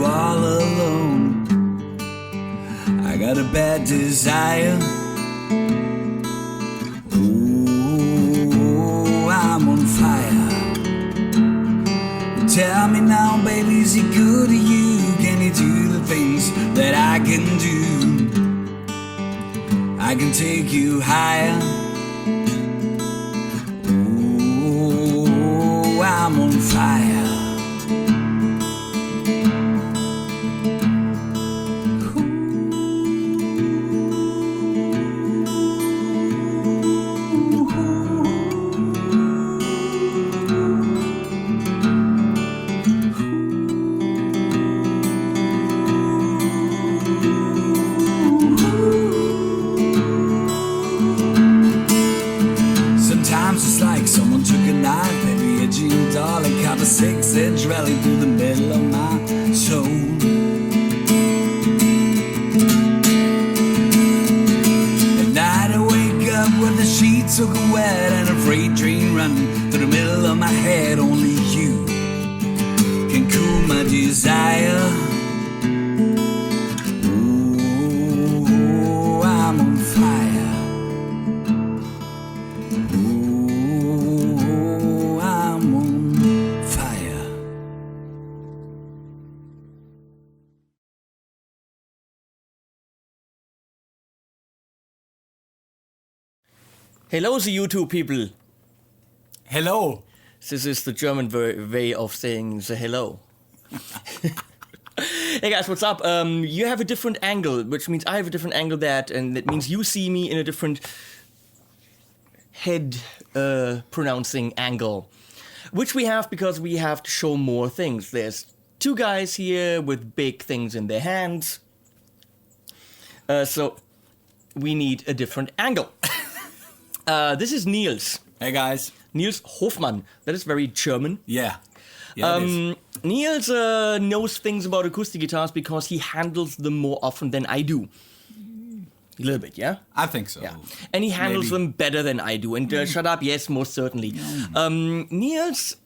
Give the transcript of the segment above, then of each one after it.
all alone. I got a bad desire. Ooh, I'm on fire. Tell me now, baby, is he good to you? Can he do the things that I can do? I can take you higher. Ooh, I'm on fire. It's like someone took a knife, heavy edgy and dull, and cut a 6-inch rally through the middle of my soul. At night I wake up with the sheets soaking wet and a freight train running through the middle of my head. Only you can cool my desire. Ooh, I'm on fire. Hello, the YouTube people. Hello. This is the German way of saying the hello. Hey guys, what's up? You have a different angle, which means I have a different angle and that means you see me in a different head pronouncing angle. Which we have because we have to show more things. There's two guys here with big things in their hands. So we need a different angle. This is Niels. Hey guys. Niels Hofmann. That is very German. Yeah. It is. Niels knows things about acoustic guitars because he handles them more often than I do. A little bit, yeah? I think so. Yeah. And he handles them better than I do. And shut up, yes, most certainly. Niels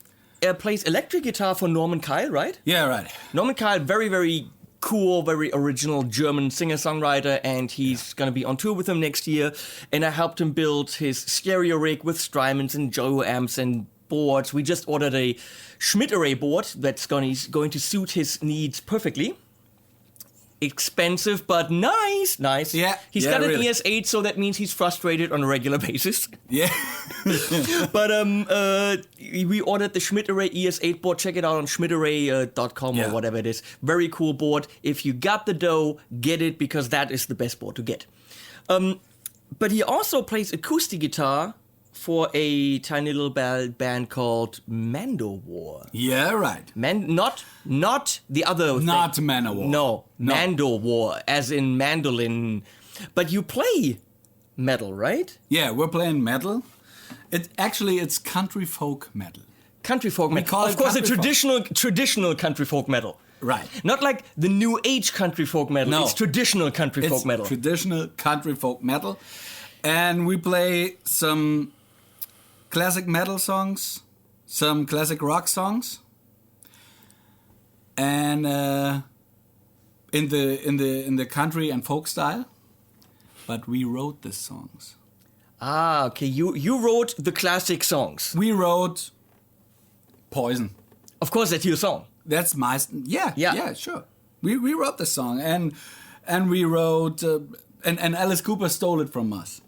plays electric guitar for Norman Kyle, right? Yeah, right. Norman Kyle, very, very cool, very original German singer-songwriter, and he's gonna be on tour with him next year. And I helped him build his stereo rig with Strymons and Joe amps and boards. We just ordered a Schmidt Array board that's going to suit his needs perfectly. Expensive, but nice. Yeah. He's got an ES8, so that means he's frustrated on a regular basis. Yeah. But we ordered the Schmidt Array ES8 board. Check it out on schmidtarray.com or whatever it is. Very cool board. If you got the dough, get it, because that is the best board to get. But he also plays acoustic guitar for a tiny little band called Mandowar. Yeah, right. Not the other Not thing. Manowar. No, Mandowar, as in mandolin. But you play metal, right? Yeah, we're playing metal. It's country folk metal. Country folk metal. call of it course, a country traditional country folk metal. Right. Not like the new age country folk metal. No. It's traditional country folk metal. Traditional country folk metal. And we play some classic metal songs, some classic rock songs, and in the country and folk style. But we wrote the songs. Ah, okay. You wrote the classic songs. We wrote Poison. Of course, that's your song. That's my yeah, sure. We wrote the song and we wrote and Alice Cooper stole it from us.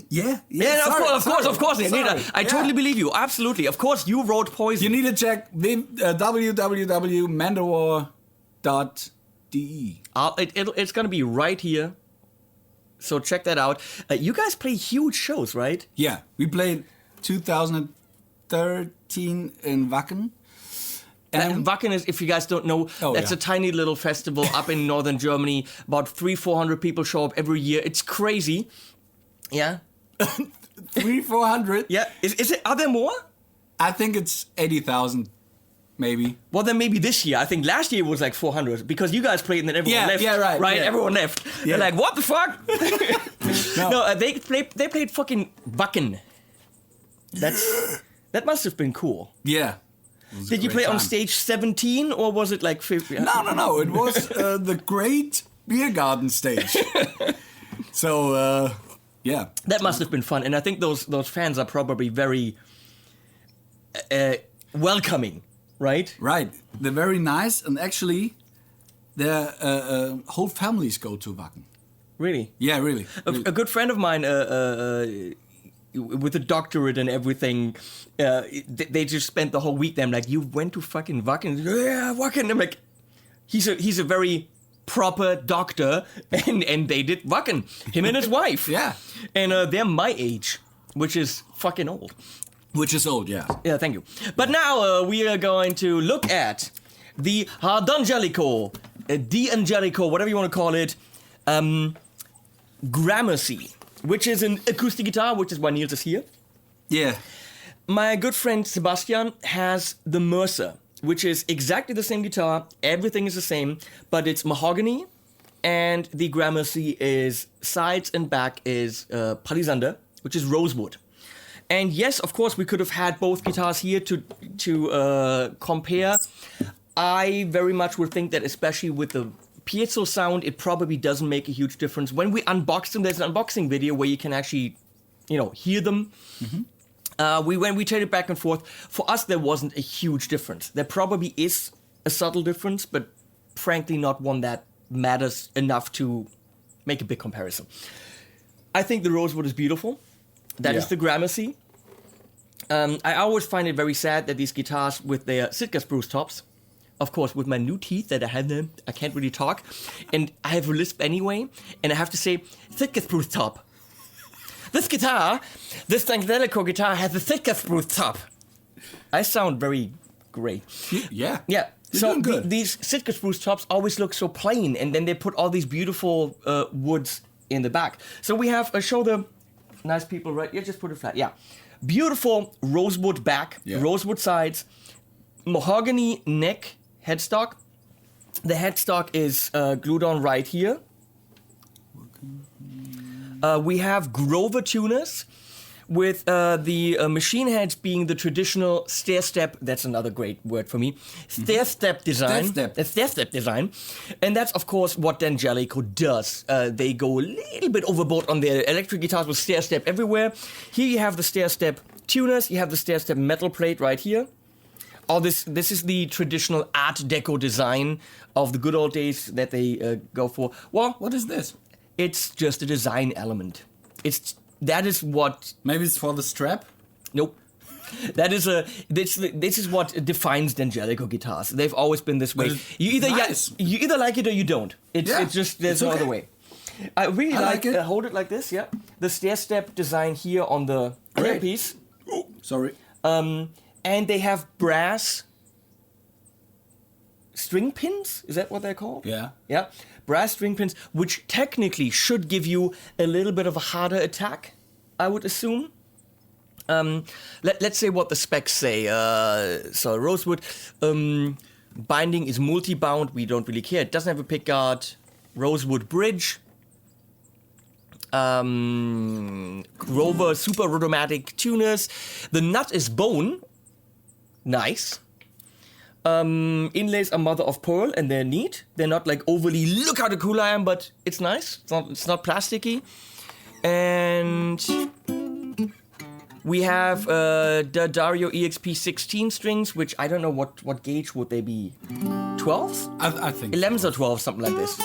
Yeah, of course. I totally believe you. Absolutely. Of course, you wrote Poison. You need to check www.mandowar.de. It's going to be right here. So check that out. You guys play huge shows, right? Yeah, we played 2013 in Wacken. And Wacken is, if you guys don't know, that's a tiny little festival up in northern Germany. About 300-400 people show up every year. It's crazy. Yeah. 300-400? Yeah. Is it? Are there more? I think it's 80,000, maybe. Well, then maybe this year. I think last year was like 400 because you guys played and then everyone left. Yeah, right. Right, yeah. everyone left. Yeah. They're like, what the fuck? No, they played fucking Wacken. That must have been cool. Yeah. Did you play on stage 17 or was it like 50? No. It was the great beer garden stage. So, yeah. That must have been fun. And I think those fans are probably very welcoming, right? Right. They're very nice. And actually, their whole families go to Wacken. Really? Yeah, really. A good friend of mine, with a doctorate and everything, they just spent the whole week there. I'm like, you went to fucking Wacken? Yeah, Wacken. I'm like, he's a very proper doctor, and they did Wacken. Him and his wife. Yeah. And they're my age, which is fucking old. Which is old, yeah. Yeah, thank you. But now we are going to look at the D'Angelico, D'Angelico, whatever you want to call it, Gramercy, which is an acoustic guitar, which is why Niels is here. Yeah. My good friend Sebastian has the Mercer, which is exactly the same guitar. Everything is the same, but it's mahogany, and the Gramercy is sides and back is palisander, which is rosewood. And yes, of course, we could have had both guitars here to compare. I very much would think that, especially with the piezo sound, it probably doesn't make a huge difference. When we unbox them, there's an unboxing video where you can actually, hear them. Mm-hmm. When we traded back and forth, for us there wasn't a huge difference. There probably is a subtle difference, but frankly not one that matters enough to make a big comparison. I think the rosewood is beautiful. That is the Gramercy. I always find it very sad that these guitars with their Sitka spruce tops, of course, with my new teeth that I have them, I can't really talk. And I have a lisp anyway. And I have to say, Sitka spruce top. This guitar, this D'Angelico guitar, has a Sitka spruce top. I sound very great. Yeah. Yeah. You're so doing good. These Sitka spruce tops always look so plain. And then they put all these beautiful woods in the back. So we have, show the nice people right here, just put it flat. Yeah. Beautiful rosewood back, rosewood sides, mahogany neck, headstock. The headstock is glued on right here. We have Grover tuners with the machine heads being the traditional stair-step. That's another great word for me. Stair-step design. Stair-step design. And that's, of course, what D'Angelico does. They go a little bit overboard on their electric guitars with stair-step everywhere. Here you have the stair-step tuners. You have the stair-step metal plate right here. Oh, this is the traditional Art Deco design of the good old days that they go for. Well, What is this? it's just a design element. That is what. Maybe it's for the strap? Nope. This is what defines D'Angelico guitars. They've always been this way. You either like it or you don't. It's just there's no other way. I really like it. Hold it like this. Yeah. The stair step design here on the earpiece. Oh, sorry. And they have brass string pins. Is that what they're called? Yeah. Yeah. Brass string pins, which technically should give you a little bit of a harder attack, I would assume. Let's say what the specs say. So rosewood binding is multi-bound. We don't really care. It doesn't have a pickguard. Rosewood bridge. Grover super rotomatic tuners. The nut is bone. Nice. Inlays are mother of pearl, and they're neat. They're not like overly look how cool I am, but it's nice. It's not plasticky. And we have the Dario EXP 16 strings, which I don't know what gauge would they be. 12s? I think 11s or 12s, something like this.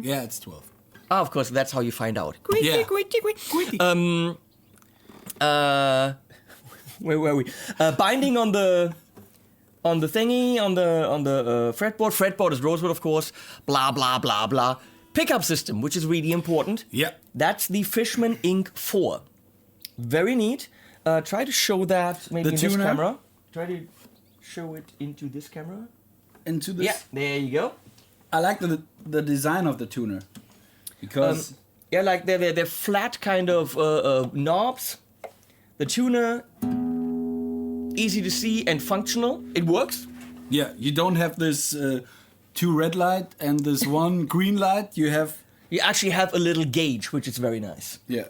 Yeah, it's 12. Ah, of course, that's how you find out. Yeah. Where were we? Binding on the thingy, on the fretboard. Fretboard is rosewood, of course. Blah blah blah blah. Pickup system, which is really important. Yeah. That's the Fishman Inc. 4. Very neat. Try to show that maybe in this camera. Try to show it into this camera. Into this. Yeah, there you go. I like the design of the tuner because like they're flat kind of knobs. The tuner, easy to see and functional. It works. Yeah, you don't have this 2 red light and this 1 green light. You have You actually have a little gauge, which is very nice. Yeah.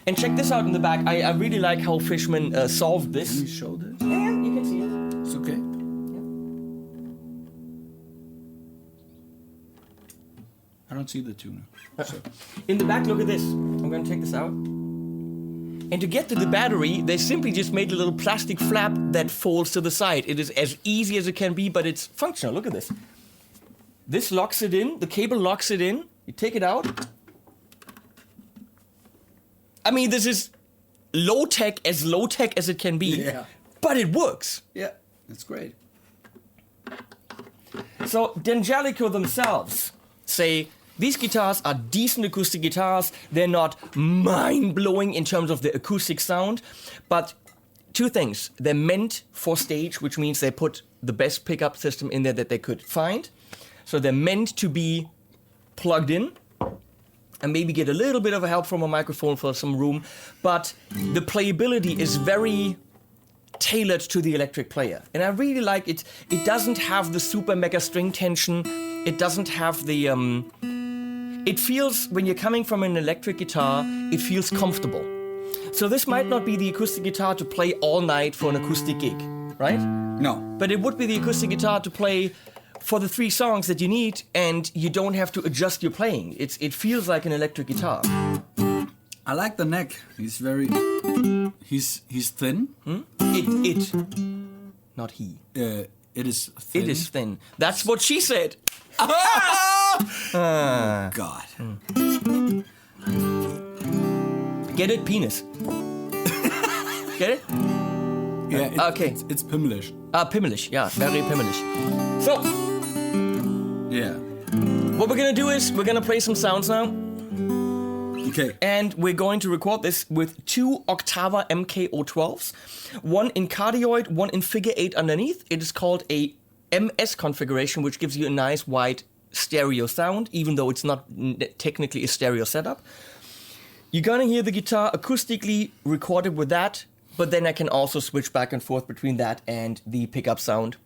And check this out in the back. I really like how Fishman solved Can you this. show this? Yeah, you can see it. It's okay. I don't see the tuner. So. In the back, look at this. I'm going to take this out. And to get to the battery, they simply just made a little plastic flap that folds to the side. It is as easy as it can be, but it's functional. Look at this. This locks it in. The cable locks it in. You take it out. I mean, this is low-tech as it can be. Yeah. But it works. Yeah, that's great. So D'Angelico themselves say these guitars are decent acoustic guitars. They're not mind-blowing in terms of the acoustic sound, but two things. They're meant for stage, which means they put the best pickup system in there that they could find. So they're meant to be plugged in and maybe get a little bit of a help from a microphone for some room, but the playability is very tailored to the electric player. And I really like it. It doesn't have the super mega string tension. It doesn't have the... It feels, when you're coming from an electric guitar, it feels comfortable. So this might not be the acoustic guitar to play all night for an acoustic gig, right? No. But it would be the acoustic guitar to play for the 3 songs that you need, and you don't have to adjust your playing. It feels like an electric guitar. I like the neck. He's very... He's thin. It. Not he. It is thin. It is thin. That's what she said. God. Get it? Penis. Get it? Yeah, Okay. It's pimmelish. Pimmelish. Yeah, very pimmelish. So, Yeah. what we're gonna do is, we're gonna play some sounds now. Okay. And we're going to record this with 2 Oktava MK012s. One in cardioid, one in figure 8 underneath. It is called a MS configuration, which gives you a nice wide stereo sound, even though it's not technically a stereo setup. You're gonna hear the guitar acoustically recorded with that, but then I can also switch back and forth between that and the pickup sound.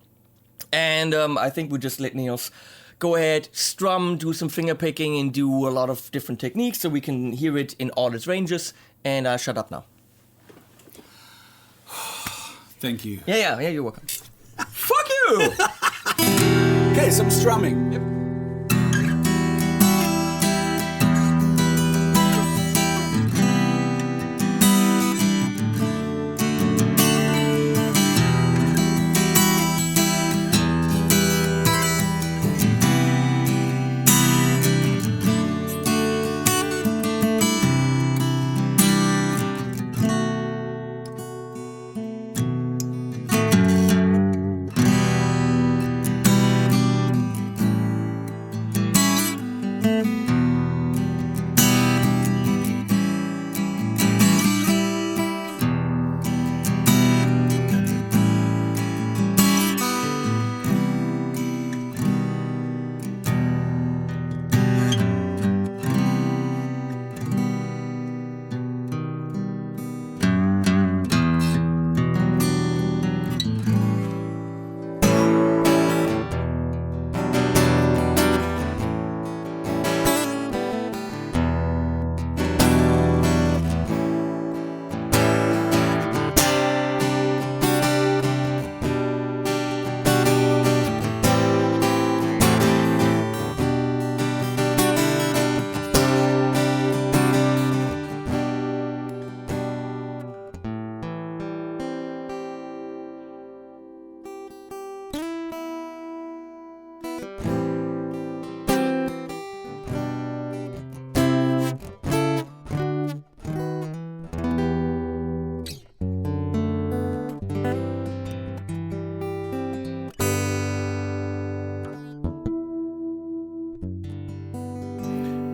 And I think we just let Niels go ahead, strum, do some finger picking, and do a lot of different techniques so we can hear it in all its ranges. And shut up now. Thank you. Yeah, you're welcome. Fuck you! Okay, some strumming. Yep.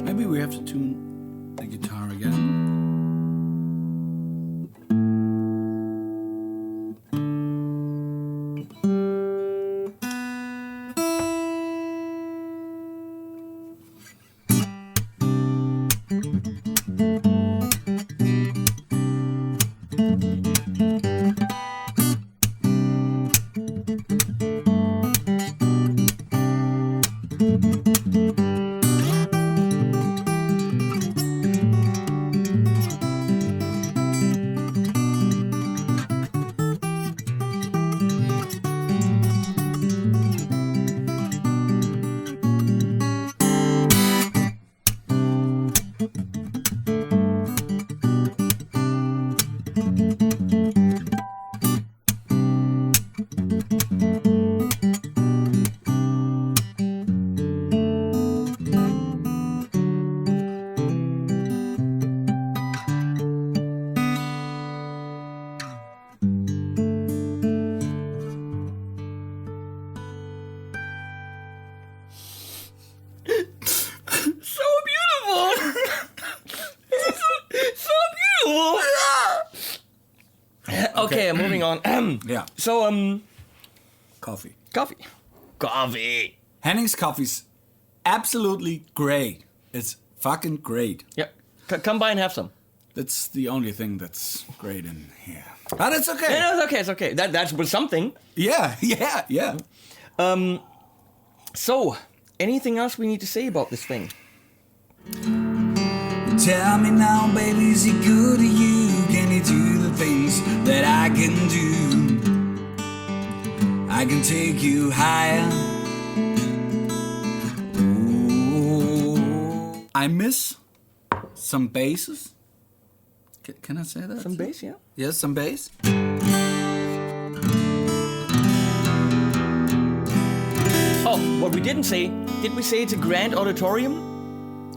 Maybe we have to tune the guitar again. yeah. Moving on. Yeah. So Coffee. Coffee. Henning's coffee's absolutely great. It's fucking great. Yeah. Come by and have some. That's the only thing that's great in here. But it's okay. Yeah, it's okay. That's something. Yeah. So, anything else we need to say about this thing? Tell me now, baby, is he good to you? Can he do the things that I can do? I can take you higher. Ooh. I miss some basses. Can I say that? Some bass, yeah. Yes, some bass. Oh, what we didn't say, did we say it's a grand auditorium?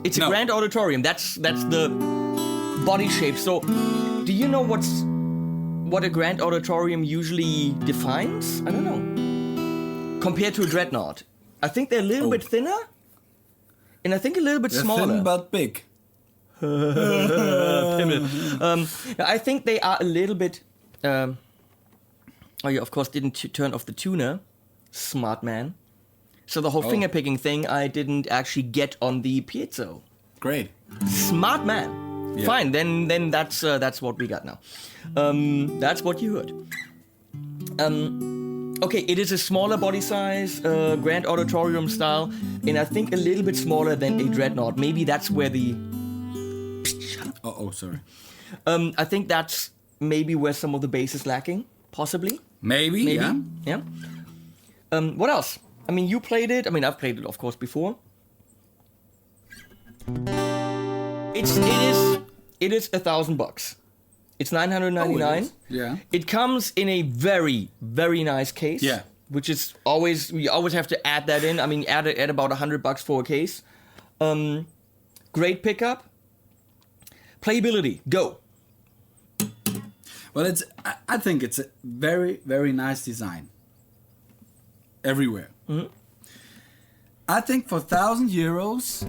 It's a No. grand auditorium. That's the body shape. So, do you know what a grand auditorium usually defines? I don't know. Compared to a dreadnought, I think they're a little bit thinner, and I think a little bit They're smaller. thin but big. I think they are a little bit. Oh, you of course didn't turn off the tuner, smart man. So the whole finger picking thing I didn't actually get on the piezo. Great. Smart man. Yeah. Fine, then that's what we got now. That's what you heard. Okay, it is a smaller body size, grand auditorium style, and I think a little bit smaller than a dreadnought. Maybe that's where the. Sorry. I think that's maybe where some of the bass is lacking, possibly. Maybe. Yeah. What else? I mean, you played it. I mean, I've played it, of course, before. It is $1,000. It's $999. Yeah. It comes in a very, very nice case. Yeah. Which is we always have to add that in. I mean, add about $100 for a case. Great pickup. Playability, go. Well, I think it's a very, very nice design. Everywhere. Mm-hmm. I think for €1,000,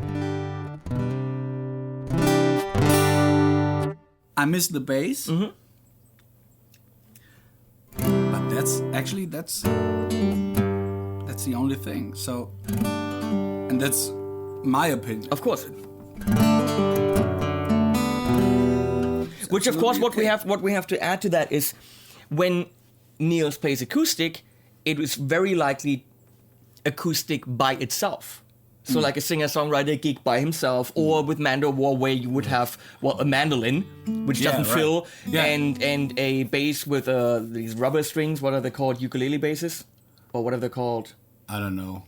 I miss the bass. Mm-hmm. But that's the only thing. So, and that's my opinion. Of course. Which, of course, what we have to add to that is, when Niels plays acoustic, it is very likely acoustic by itself. So, like a singer-songwriter gig by himself, or with Mando War, where you would have a mandolin, which doesn't fill, and a bass with these rubber strings. What are they called? Ukulele basses, or what are they called? I don't know.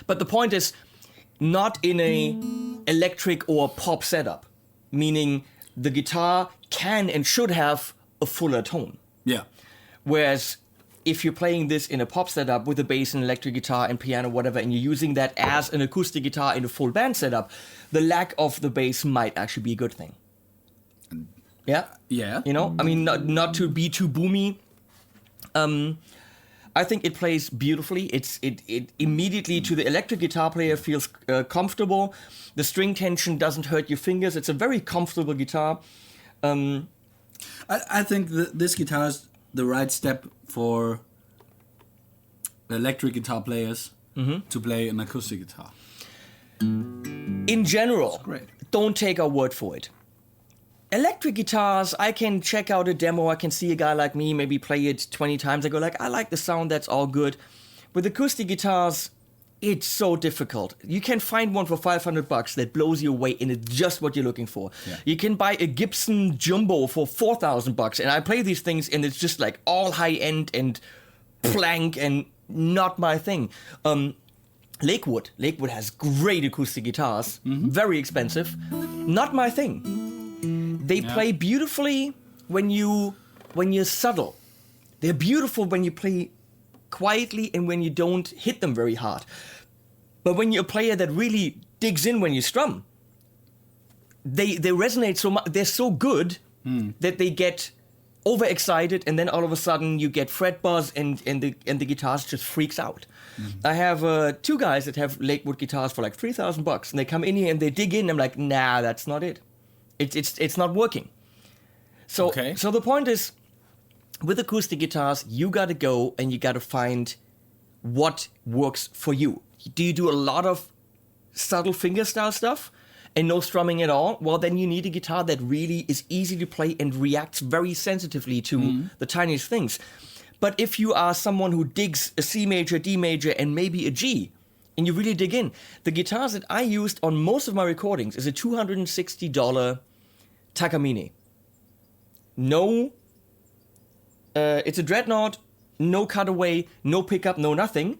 But the point is, not in a electric or pop setup, meaning the guitar can and should have a fuller tone. Yeah. Whereas if you're playing this in a pop setup with a bass and electric guitar and piano, whatever, and you're using that as an acoustic guitar in a full band setup, the lack of the bass might actually be a good thing. Yeah? Yeah. You know? I mean, not to be too boomy. I think it plays beautifully. It immediately, to the electric guitar player, feels comfortable. The string tension doesn't hurt your fingers. It's a very comfortable guitar. I think this guitar is the right step for electric guitar players to play an acoustic guitar. In general, great. Don't take our word for it. Electric guitars, I can check out a demo, I can see a guy like me maybe play it 20 times, I go like, I like the sound, that's all good. With acoustic guitars, it's so difficult. You can find one for $500 that blows you away and it's just what you're looking for. Yeah. You can buy a Gibson Jumbo for $4,000 and I play these things and it's just like all high end and plank and not my thing. Lakewood has great acoustic guitars, very expensive, not my thing. They play beautifully when you're subtle. They're beautiful when you play quietly and when you don't hit them very hard. But when you're a player that really digs in when you strum, they resonate so much. They're so good that they get overexcited, and then all of a sudden you get fret buzz, and the guitar just freaks out. I have two guys that have Lakewood guitars for like $3,000, and they come in here and they dig in. And I'm like, nah, that's not it. It's not working. So the point is, with acoustic guitars, you gotta go and you gotta find what works for you. Do you do a lot of subtle fingerstyle stuff and no strumming at all? Well, then you need a guitar that really is easy to play and reacts very sensitively to the tiniest things. But if you are someone who digs a C major, D major, and maybe a G, and you really dig in, the guitars that I used on most of my recordings is a $260 Takamine. No, it's a dreadnought, no cutaway, no pickup, no nothing.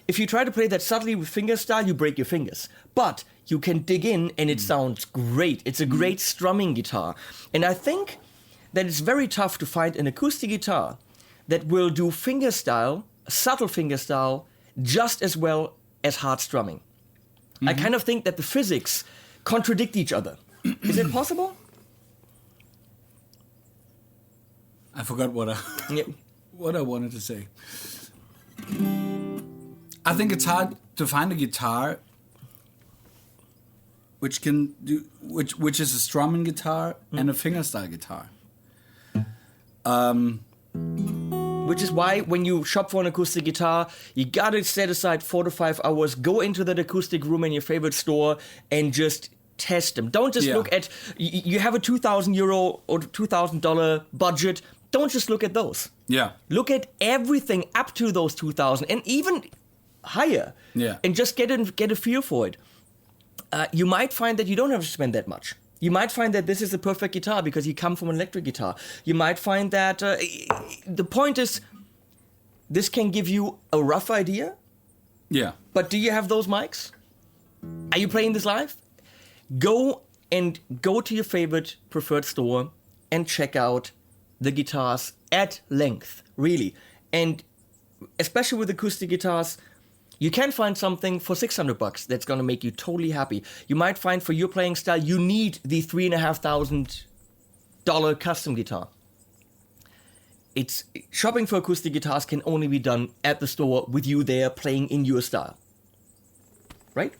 If you try to play that subtly with fingerstyle, you break your fingers. But you can dig in and it sounds great. It's a great strumming guitar. And I think that it's very tough to find an acoustic guitar that will do fingerstyle, subtle fingerstyle, just as well as hard strumming. I kind of think that the physics contradict each other. Is it possible? I forgot what I wanted to say. I think it's hard to find a guitar which can do which is a strumming guitar and a fingerstyle guitar. Which is why when you shop for an acoustic guitar, you gotta set aside 4 to 5 hours, go into that acoustic room in your favorite store and just test them. Don't just look at, you have a €2,000 or $2,000 budget, don't just look at those. Yeah. Look at everything up to those 2,000 and even higher. Yeah. And just get a feel for it. You might find that you don't have to spend that much. You might find that this is the perfect guitar because you come from an electric guitar. You might find that the point is, this can give you a rough idea. Yeah. But do you have those mics? Are you playing this live? Go to your favorite preferred store and check out the guitars at length, really. And especially with acoustic guitars, you can find something for $600 that's going to make you totally happy. You might find for your playing style, you need the $3,500 custom guitar. It's shopping for acoustic guitars can only be done at the store with you there playing in your style. Right?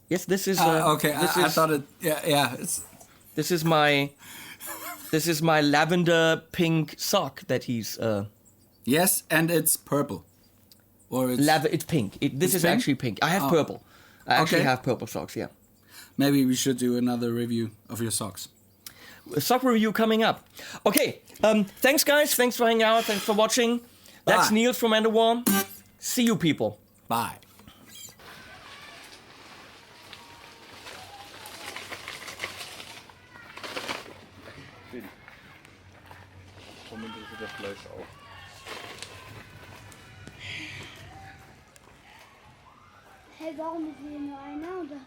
Yes, this is... okay, I thought it... Yeah. This is my lavender pink sock that he's... Yes, and it's purple. Or it's pink. This is pink? actually pink. I have purple. I actually have purple socks, yeah. Maybe we should do another review of your socks. A sock review coming up. Okay, thanks guys. Thanks for hanging out. Thanks for watching. That's Bye. Niels from Underwarm. See you people. Bye. Hey, warum ist hier nur einer und das?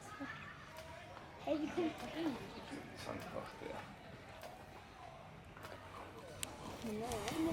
Hey, wie kommt das hin? Das ist einfach der.